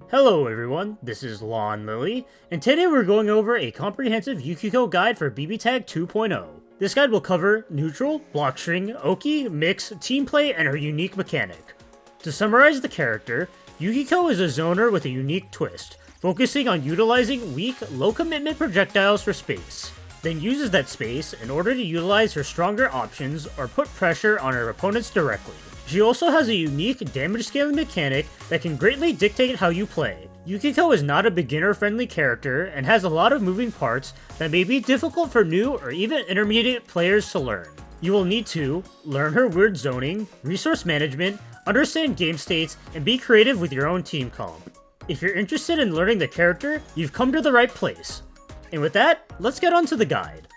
Hello everyone, this is Lawn Lily, and today we're going over a comprehensive Yukiko guide for BBTAG 2.0. This guide will cover neutral, blockstring, oki, mix, teamplay, and her unique mechanic. To summarize the character, Yukiko is a zoner with a unique twist, focusing on utilizing weak, low-commitment projectiles for space, then uses that space in order to utilize her stronger options or put pressure on her opponents directly. She also has a unique damage scaling mechanic that can greatly dictate how you play. Yukiko is not a beginner-friendly character and has a lot of moving parts that may be difficult for new or even intermediate players to learn. You will need to learn her weird zoning, resource management, understand game states, and be creative with your own team comp. If you're interested in learning the character, you've come to the right place. And with that, let's get on to the guide.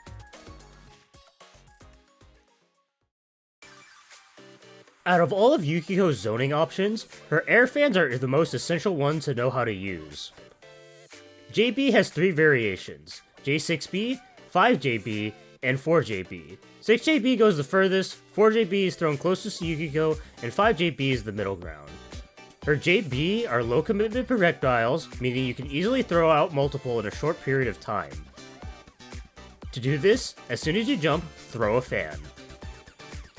Out of all of Yukiko's zoning options, her air fans are the most essential ones to know how to use. JB has 3 variations, J6B, 5JB, and 4JB. 6JB goes the furthest, 4JB is thrown closest to Yukiko, and 5JB is the middle ground. Her JB are low commitment projectiles, meaning you can easily throw out multiple in a short period of time. To do this, as soon as you jump, throw a fan.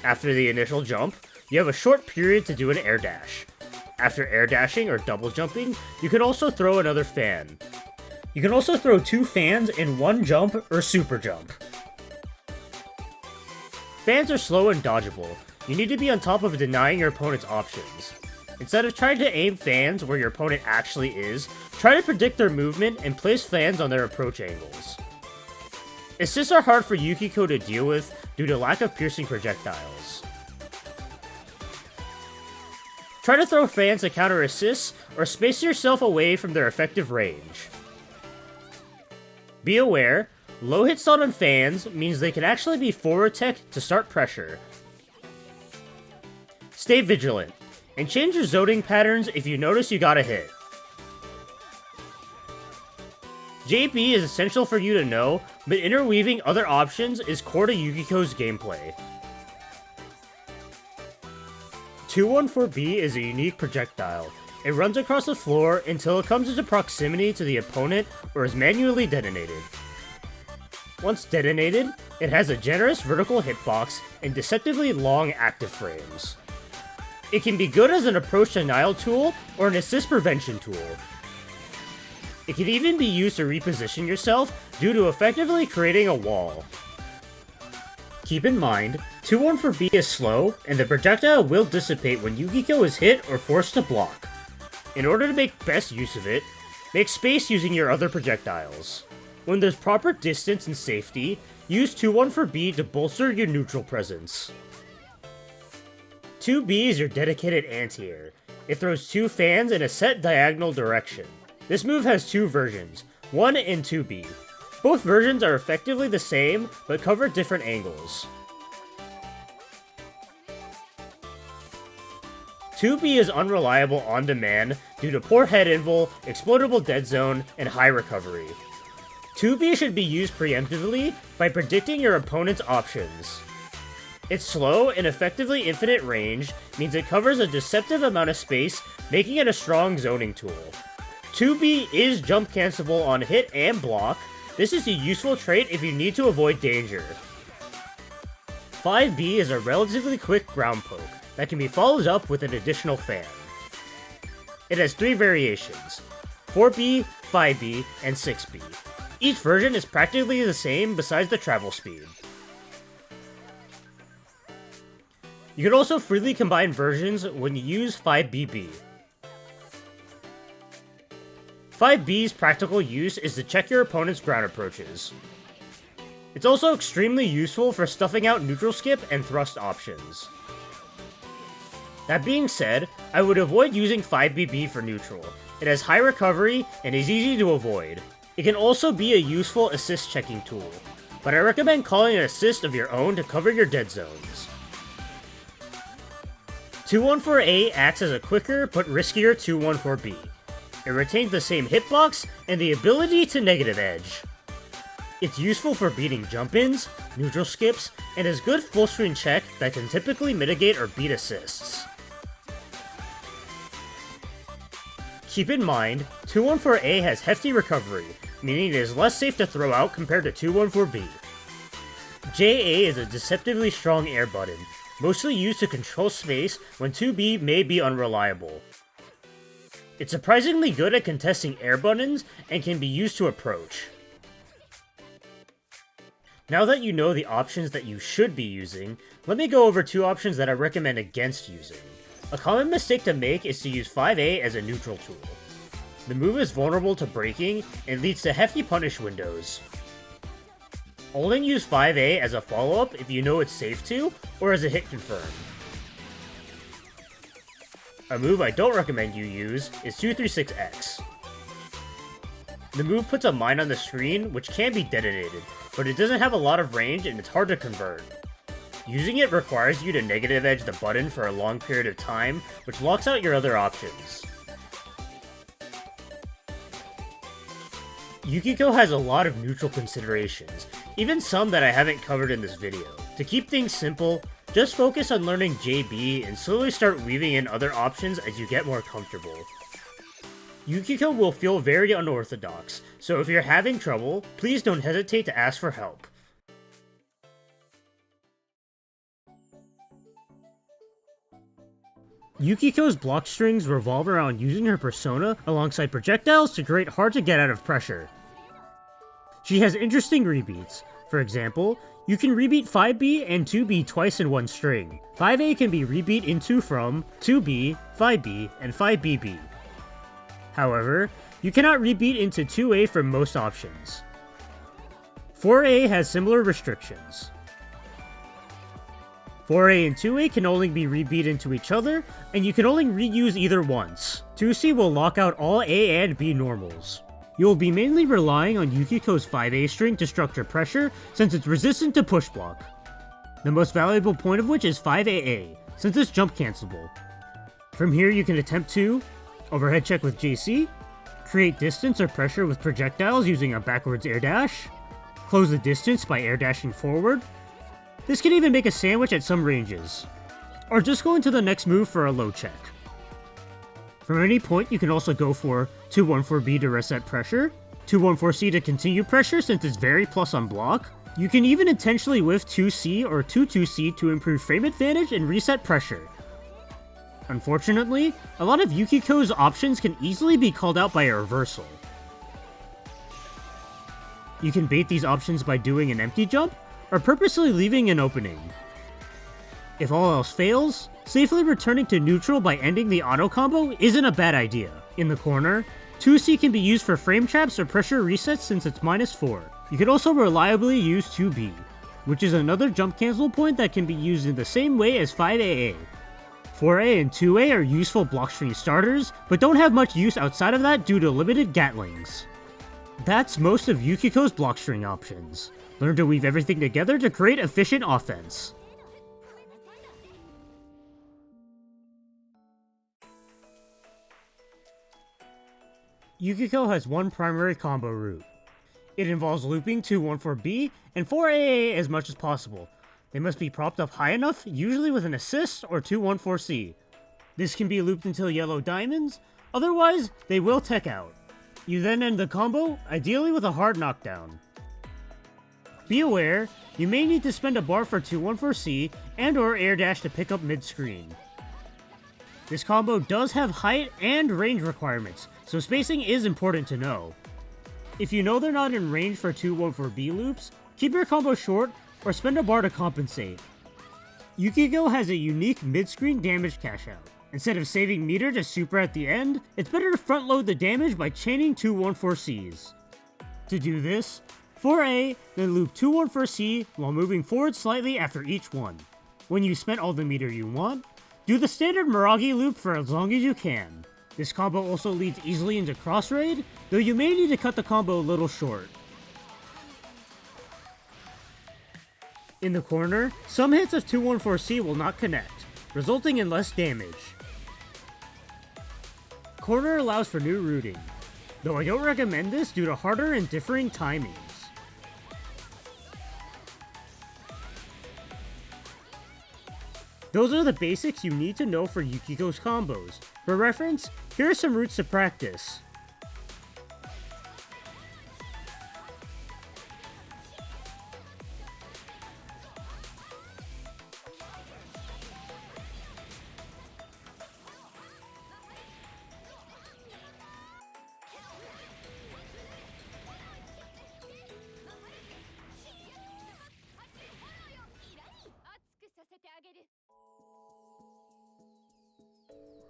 After the initial jump, you have a short period to do an air dash. After air dashing or double jumping, you can also throw another fan. You can also throw 2 fans in one jump or super jump. Fans are slow and dodgeable. You need to be on top of denying your opponent's options. Instead of trying to aim fans where your opponent actually is, try to predict their movement and place fans on their approach angles. Assists are hard for Yukiko to deal with due to lack of piercing projectiles. Try to throw fans to counter assists, or space yourself away from their effective range. Be aware, low hit stun on fans means they can actually be forward tech to start pressure. Stay vigilant, and change your zoning patterns if you notice you got a hit. JB is essential for you to know, but interweaving other options is core to Yukiko's gameplay. 214B is a unique projectile. It runs across the floor until it comes into proximity to the opponent or is manually detonated. Once detonated, it has a generous vertical hitbox and deceptively long active frames. It can be good as an approach denial tool or an assist prevention tool. It can even be used to reposition yourself due to effectively creating a wall. Keep in mind, 214B is slow, and the projectile will dissipate when Yukiko is hit or forced to block. In order to make best use of it, make space using your other projectiles. When there's proper distance and safety, use 214B to bolster your neutral presence. 2B is your dedicated anti-air. It throws 2 fans in a set diagonal direction. This move has 2 versions, 1 and 2B. Both versions are effectively the same, but cover different angles. 2B is unreliable on demand due to poor head invul, explodable dead zone, and high recovery. 2B should be used preemptively by predicting your opponent's options. Its slow and effectively infinite range means it covers a deceptive amount of space, making it a strong zoning tool. 2B is jump cancelable on hit and block. This is a useful trait if you need to avoid danger. 5B is a relatively quick ground poke that can be followed up with an additional fan. It has 3 variations, 4B, 5B, and 6B. Each version is practically the same besides the travel speed. You can also freely combine versions when you use 5BB. 5B's practical use is to check your opponent's ground approaches. It's also extremely useful for stuffing out neutral skip and thrust options. That being said, I would avoid using 5BB for neutral. It has high recovery and is easy to avoid. It can also be a useful assist checking tool, but I recommend calling an assist of your own to cover your dead zones. 214A acts as a quicker but riskier 214B. It retains the same hitbox and the ability to negative edge. It's useful for beating jump-ins, neutral skips, and is good full-screen check that can typically mitigate or beat assists. Keep in mind, 214A has hefty recovery, meaning it is less safe to throw out compared to 214B. JA is a deceptively strong air button, mostly used to control space when 2B may be unreliable. It's surprisingly good at contesting air buttons and can be used to approach. Now that you know the options that you should be using, let me go over 2 options that I recommend against using. A common mistake to make is to use 5A as a neutral tool. The move is vulnerable to breaking and leads to hefty punish windows. Only use 5A as a follow-up if you know it's safe to, or as a hit confirm. A move I don't recommend you use is 236X. The move puts a mine on the screen, which can be detonated, but it doesn't have a lot of range and it's hard to convert. Using it requires you to negative edge the button for a long period of time, which locks out your other options. Yukiko has a lot of neutral considerations, even some that I haven't covered in this video. To keep things simple, just focus on learning JB and slowly start weaving in other options as you get more comfortable. Yukiko will feel very unorthodox, so if you're having trouble, please don't hesitate to ask for help. Yukiko's block strings revolve around using her persona alongside projectiles to create hard to get out of pressure. She has interesting rebeats. For example, you can rebeat 5B and 2B twice in one string. 5A can be rebeat into from 2B, 5B, and 5BB. However, you cannot rebeat into 2A from most options. 4A has similar restrictions. 4A and 2A can only be rebeat into each other, and you can only reuse either once. 2C will lock out all A and B normals. You will be mainly relying on Yukiko's 5A string to structure pressure, since it's resistant to push block. The most valuable point of which is 5AA, since it's jump cancelable. From here you can attempt to overhead check with JC, create distance or pressure with projectiles using a backwards air dash, close the distance by air dashing forward. This can even make a sandwich at some ranges, or just go into the next move for a low check. From any point you can also go for 214B to reset pressure, 214C to continue pressure since it's very plus on block. You can even intentionally whiff 2C or 22C to improve frame advantage and reset pressure. Unfortunately, a lot of Yukiko's options can easily be called out by a reversal. You can bait these options by doing an empty jump, or purposely leaving an opening. If all else fails, safely returning to neutral by ending the auto combo isn't a bad idea. In the corner, 2C can be used for frame traps or pressure resets since it's -4. You can also reliably use 2B, which is another jump cancel point that can be used in the same way as 5AA. 4A and 2A are useful blockstring starters, but don't have much use outside of that due to limited gatlings. That's most of Yukiko's blockstring options. Learn to weave everything together to create efficient offense. Yukiko has one primary combo route. It involves looping 214B and 4AA as much as possible. They must be propped up high enough, usually with an assist or 214C. This can be looped until yellow diamonds, otherwise they will tech out. You then end the combo, ideally with a hard knockdown. Be aware, you may need to spend a bar for 214C and or air dash to pick up mid-screen. This combo does have height and range requirements, so spacing is important to know. If you know they're not in range for 214B loops, keep your combo short or spend a bar to compensate. Yukiko has a unique mid-screen damage cash out. Instead of saving meter to super at the end, it's better to front load the damage by chaining 214Cs. To do this, 4A, then loop 214C while moving forward slightly after each one. When you spent all the meter you want, do the standard Miragi loop for as long as you can. This combo also leads easily into cross raid, though you may need to cut the combo a little short. In the corner, some hits of 214C will not connect, resulting in less damage. Corner allows for new routing, though I don't recommend this due to harder and differing timings. Those are the basics you need to know for Yukiko's combos. For reference, here are some routes to practice.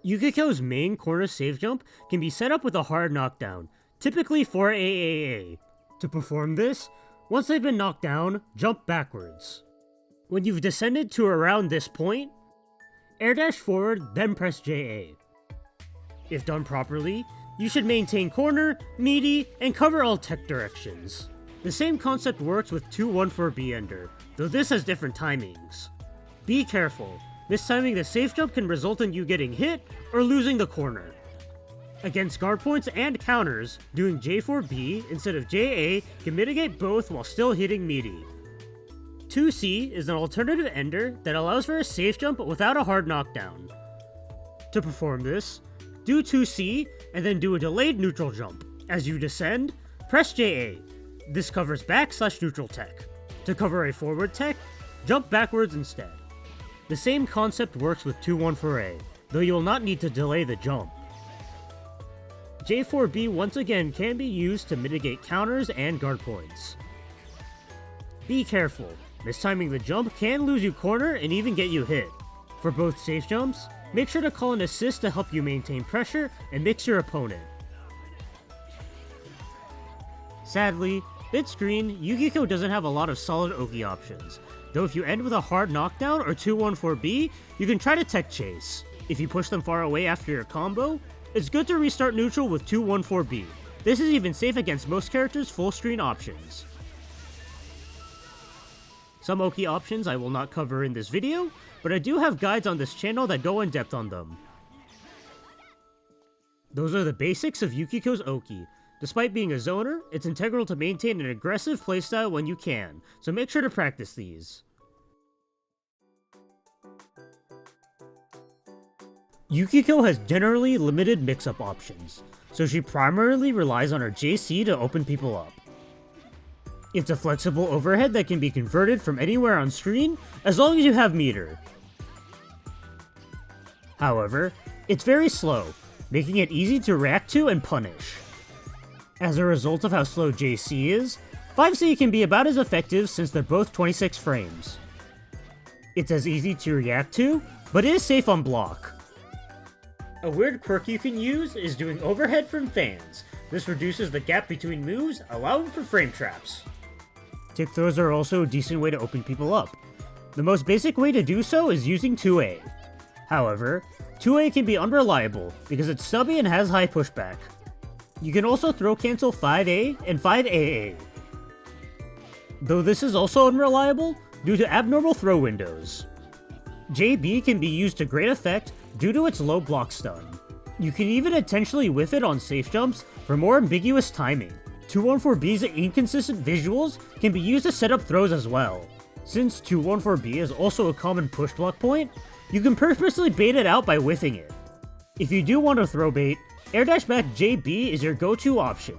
Yukiko's main corner save jump can be set up with a hard knockdown, typically for AAA. To perform this, once they've been knocked down, jump backwards. When you've descended to around this point, air dash forward, then press JA. If done properly, you should maintain corner, meaty, and cover all tech directions. The same concept works with 2-1-4B ender, though this has different timings. Be careful. Mistiming the safe jump can result in you getting hit or losing the corner. Against guard points and counters, doing J4B instead of JA can mitigate both while still hitting meaty. 2C is an alternative ender that allows for a safe jump without a hard knockdown. To perform this, do 2C and then do a delayed neutral jump. As you descend, press JA. This covers back/neutral tech. To cover a forward tech, jump backwards instead. The same concept works with 2-1-4A, though you will not need to delay the jump. J4B once again can be used to mitigate counters and guard points. Be careful, mistiming the jump can lose you corner and even get you hit. For both safe jumps, make sure to call an assist to help you maintain pressure and mix your opponent. Sadly, mid-screen, Yukiko doesn't have a lot of solid Oki options, though if you end with a hard knockdown or 2-1-4B, you can try to tech chase. If you push them far away after your combo, it's good to restart neutral with 2-1-4B. This is even safe against most characters' full screen options. Some Oki options I will not cover in this video, but I do have guides on this channel that go in depth on them. Those are the basics of Yukiko's Oki. Despite being a zoner, it's integral to maintain an aggressive playstyle when you can, so make sure to practice these. Yukiko has generally limited mix-up options, so she primarily relies on her JC to open people up. It's a flexible overhead that can be converted from anywhere on screen, as long as you have meter. However, it's very slow, making it easy to react to and punish. As a result of how slow JC is, 5C can be about as effective since they're both 26 frames. It's as easy to react to, but it is safe on block. A weird quirk you can use is doing overhead from fans. This reduces the gap between moves, allowing for frame traps. Tip throws are also a decent way to open people up. The most basic way to do so is using 2A. However, 2A can be unreliable because it's stubby and has high pushback. You can also throw cancel 5A and 5AA. Though this is also unreliable due to abnormal throw windows. JB can be used to great effect due to its low block stun. You can even intentionally whiff it on safe jumps for more ambiguous timing. 2-1-4B's inconsistent visuals can be used to set up throws as well. Since 2-1-4B is also a common push block point, you can purposely bait it out by whiffing it. If you do want to throw bait, air dash back JB is your go-to option.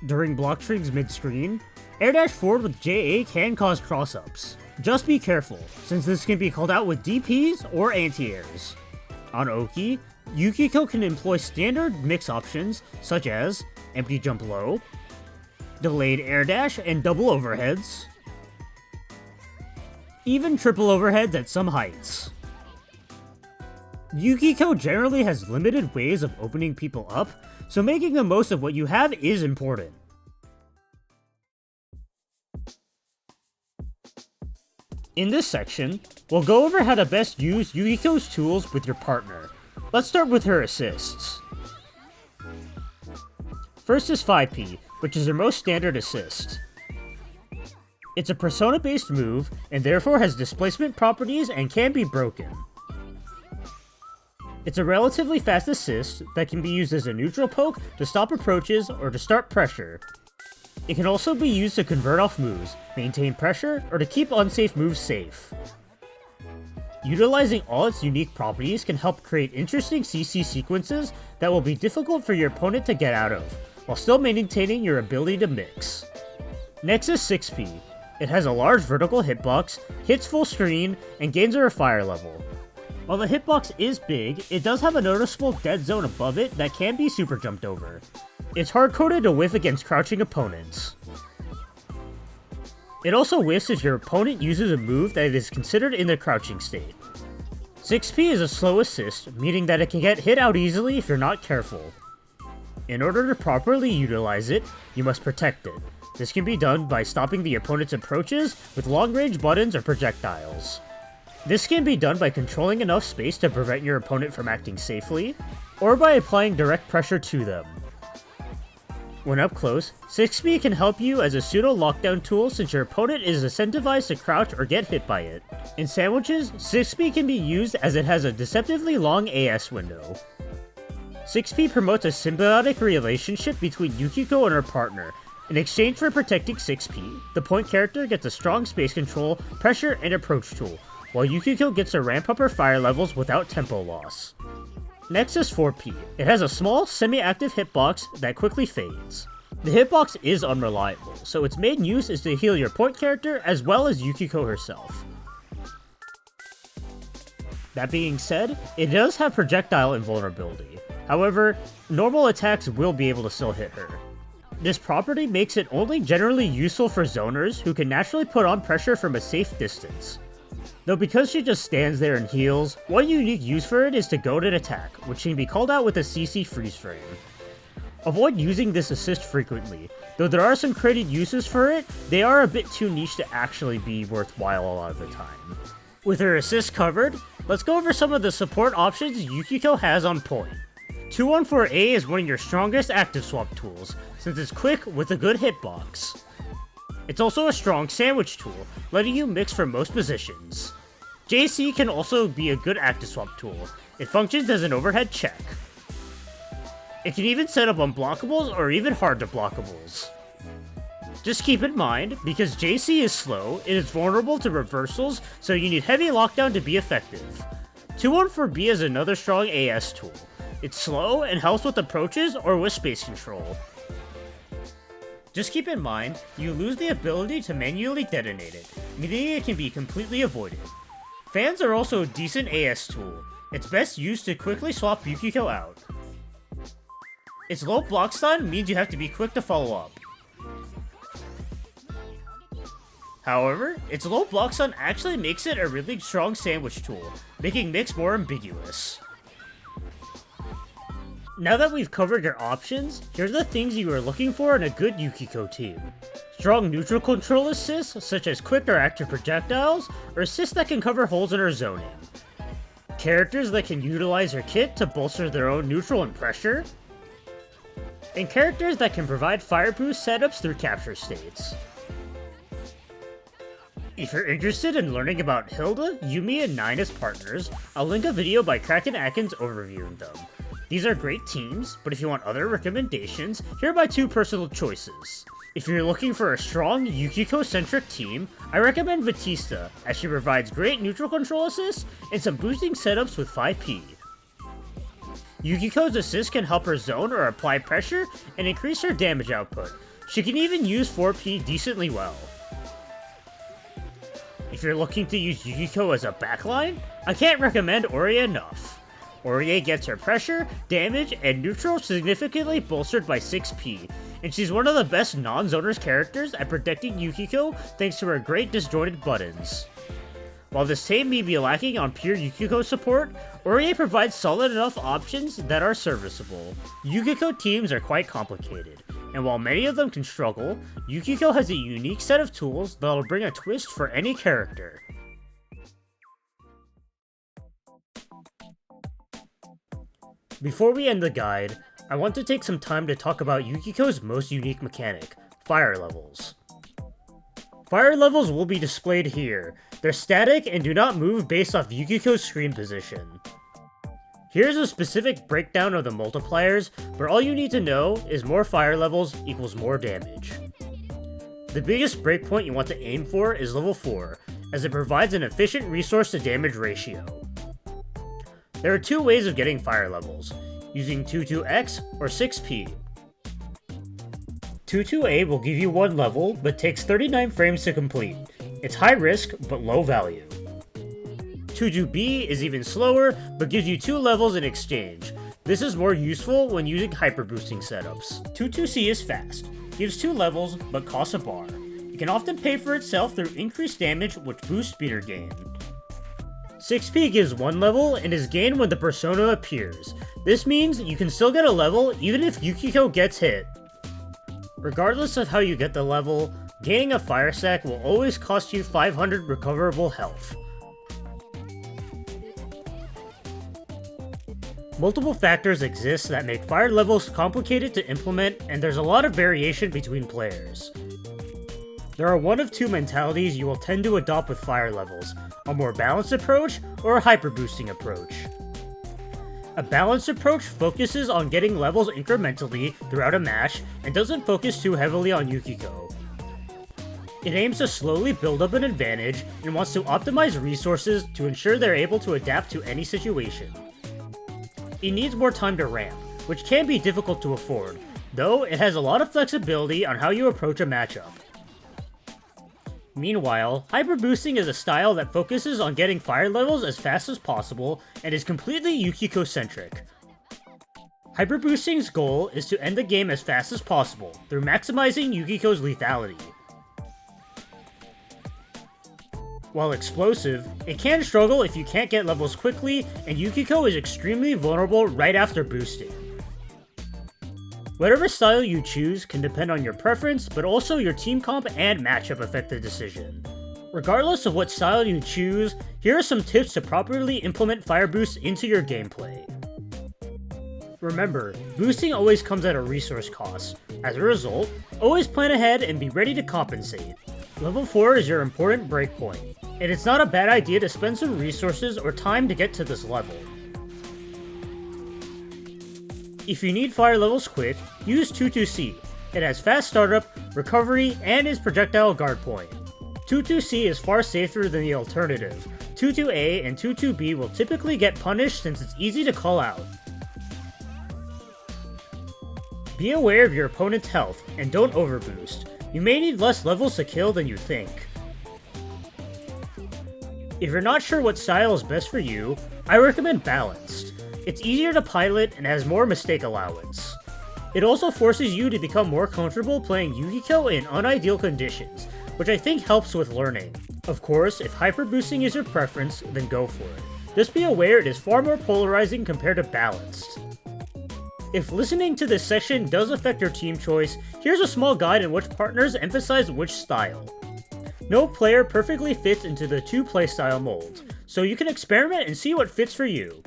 During Blockstrings mid-screen, air dash forward with JA can cause cross-ups. Just be careful, since this can be called out with DPs or anti-airs. On Oki, Yukiko can employ standard mix options such as empty jump low, delayed air dash and double overheads, even triple overheads at some heights. Yukiko generally has limited ways of opening people up, so making the most of what you have is important. In this section, we'll go over how to best use Yukiko's tools with your partner. Let's start with her assists. First is 5P, which is her most standard assist. It's a persona-based move, and therefore has displacement properties and can be broken. It's a relatively fast assist that can be used as a neutral poke to stop approaches or to start pressure. It can also be used to convert off moves, maintain pressure, or to keep unsafe moves safe. Utilizing all its unique properties can help create interesting CC sequences that will be difficult for your opponent to get out of, while still maintaining your ability to mix. Next is 6P. It has a large vertical hitbox, hits full screen, and gains a fire level. While the hitbox is big, it does have a noticeable dead zone above it that can be super jumped over. It's hard-coded to whiff against crouching opponents. It also whiffs if your opponent uses a move that is considered in the crouching state. 6P is a slow assist, meaning that it can get hit out easily if you're not careful. In order to properly utilize it, you must protect it. This can be done by stopping the opponent's approaches with long-range buttons or projectiles. This can be done by controlling enough space to prevent your opponent from acting safely, or by applying direct pressure to them. When up close, 6P can help you as a pseudo-lockdown tool since your opponent is incentivized to crouch or get hit by it. In sandwiches, 6P can be used as it has a deceptively long AS window. 6P promotes a symbiotic relationship between Yukiko and her partner. In exchange for protecting 6P, the point character gets a strong space control, pressure, and approach tool, while Yukiko gets to ramp up her fire levels without tempo loss. Next is 4P. It has a small, semi-active hitbox that quickly fades. The hitbox is unreliable, so its main use is to heal your point character as well as Yukiko herself. That being said, it does have projectile invulnerability. However, normal attacks will be able to still hit her. This property makes it only generally useful for zoners who can naturally put on pressure from a safe distance. Though because she just stands there and heals, one unique use for it is to goaded attack, which can be called out with a CC freeze frame. Avoid using this assist frequently, though there are some created uses for it, they are a bit too niche to actually be worthwhile a lot of the time. With her assist covered, let's go over some of the support options Yukiko has on point. 214A is one of your strongest active swap tools, since it's quick with a good hitbox. It's also a strong sandwich tool, letting you mix for most positions. JC can also be a good active swap tool. It functions as an overhead check. It can even set up unblockables or even hard to blockables. Just keep in mind, because JC is slow, it is vulnerable to reversals, so you need heavy lockdown to be effective. 214B is another strong AS tool. It's slow and helps with approaches or with space control. Just keep in mind, you lose the ability to manually detonate it, meaning it can be completely avoided. Fans are also a decent AS tool. It's best used to quickly swap Yukiko out. Its low block stun means you have to be quick to follow up. However, its low block stun actually makes it a really strong sandwich tool, making mix more ambiguous. Now that we've covered your options, here's the things you are looking for in a good Yukiko team. Strong neutral control assists, such as quick or active projectiles, or assists that can cover holes in her zoning. Characters that can utilize her kit to bolster their own neutral and pressure. And characters that can provide Fireboost setups through capture states. If you're interested in learning about Hilda, Yumi, and Nine as partners, I'll link a video by Kraken Atkins overviewing them. These are great teams, but if you want other recommendations, here are my two personal choices. If you're looking for a strong Yukiko-centric team, I recommend Batista, as she provides great neutral control assists and some boosting setups with 5P. Yukiko's assist can help her zone or apply pressure and increase her damage output. She can even use 4P decently well. If you're looking to use Yukiko as a backline, I can't recommend Oria enough. Orie gets her pressure, damage, and neutral significantly bolstered by 6P, and she's one of the best non-zoners characters at protecting Yukiko thanks to her great disjointed buttons. While this team may be lacking on pure Yukiko support, Orie provides solid enough options that are serviceable. Yukiko teams are quite complicated, and while many of them can struggle, Yukiko has a unique set of tools that'll bring a twist for any character. Before we end the guide, I want to take some time to talk about Yukiko's most unique mechanic, fire levels. Fire levels will be displayed here. They're static and do not move based off Yukiko's screen position. Here's a specific breakdown of the multipliers, but all you need to know is more fire levels equals more damage. The biggest breakpoint you want to aim for is level 4, as it provides an efficient resource to damage ratio. There are two ways of getting fire levels, using 22x or 6p. 22A will give you 1 level, but takes 39 frames to complete. It's high risk, but low value. 22B is even slower, but gives you 2 levels in exchange. This is more useful when using hyperboosting setups. 22C is fast, gives 2 levels, but costs a bar. It can often pay for itself through increased damage, which boosts speeder gain. 6P gives 1 level and is gained when the persona appears. This means you can still get a level even if Yukiko gets hit. Regardless of how you get the level, gaining a fire sack will always cost you 500 recoverable health. Multiple factors exist that make fire levels complicated to implement, and there's a lot of variation between players. There are one of two mentalities you will tend to adopt with fire levels, a more balanced approach or a hyperboosting approach. A balanced approach focuses on getting levels incrementally throughout a match and doesn't focus too heavily on Yukiko. It aims to slowly build up an advantage and wants to optimize resources to ensure they're able to adapt to any situation. It needs more time to ramp, which can be difficult to afford, though it has a lot of flexibility on how you approach a matchup. Meanwhile, hyperboosting is a style that focuses on getting fire levels as fast as possible and is completely Yukiko-centric. Hyperboosting's goal is to end the game as fast as possible, through maximizing Yukiko's lethality. While explosive, it can struggle if you can't get levels quickly, and Yukiko is extremely vulnerable right after boosting. Whatever style you choose can depend on your preference, but also your team comp and matchup affect the decision. Regardless of what style you choose, here are some tips to properly implement Fireboost into your gameplay. Remember, boosting always comes at a resource cost. As a result, always plan ahead and be ready to compensate. Level 4 is your important breakpoint, and it's not a bad idea to spend some resources or time to get to this level. If you need fire levels quick, use 22C. It has fast startup, recovery, and is projectile guard point. 22C is far safer than the alternative. 22A and 22B will typically get punished since it's easy to call out. Be aware of your opponent's health, and don't overboost. You may need less levels to kill than you think. If you're not sure what style is best for you, I recommend balanced. It's easier to pilot and has more mistake allowance. It also forces you to become more comfortable playing Yukiko in unideal conditions, which I think helps with learning. Of course, if hyperboosting is your preference, then go for it. Just be aware it is far more polarizing compared to balanced. If listening to this section does affect your team choice, here's a small guide on which partners emphasize which style. No player perfectly fits into the two playstyle molds, so you can experiment and see what fits for you.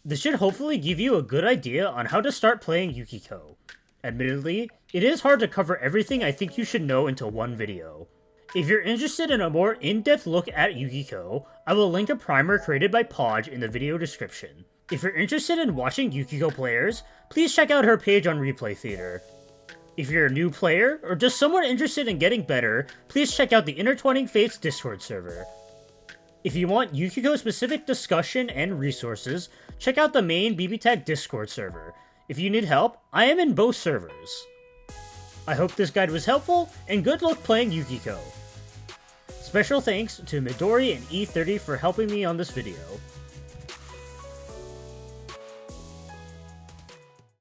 This should hopefully give you a good idea on how to start playing Yukiko. Admittedly, it is hard to cover everything I think you should know into one video. If you're interested in a more in-depth look at Yukiko, I will link a primer created by BBTAG in the video description. If you're interested in watching Yukiko players, please check out her page on Replay Theater. If you're a new player, or just someone interested in getting better, please check out the Intertwining Fates Discord server. If you want Yukiko-specific discussion and resources, check out the main BBTAG Discord server. If you need help, I am in both servers. I hope this guide was helpful, and good luck playing Yukiko. Special thanks to Midori and E30 for helping me on this video.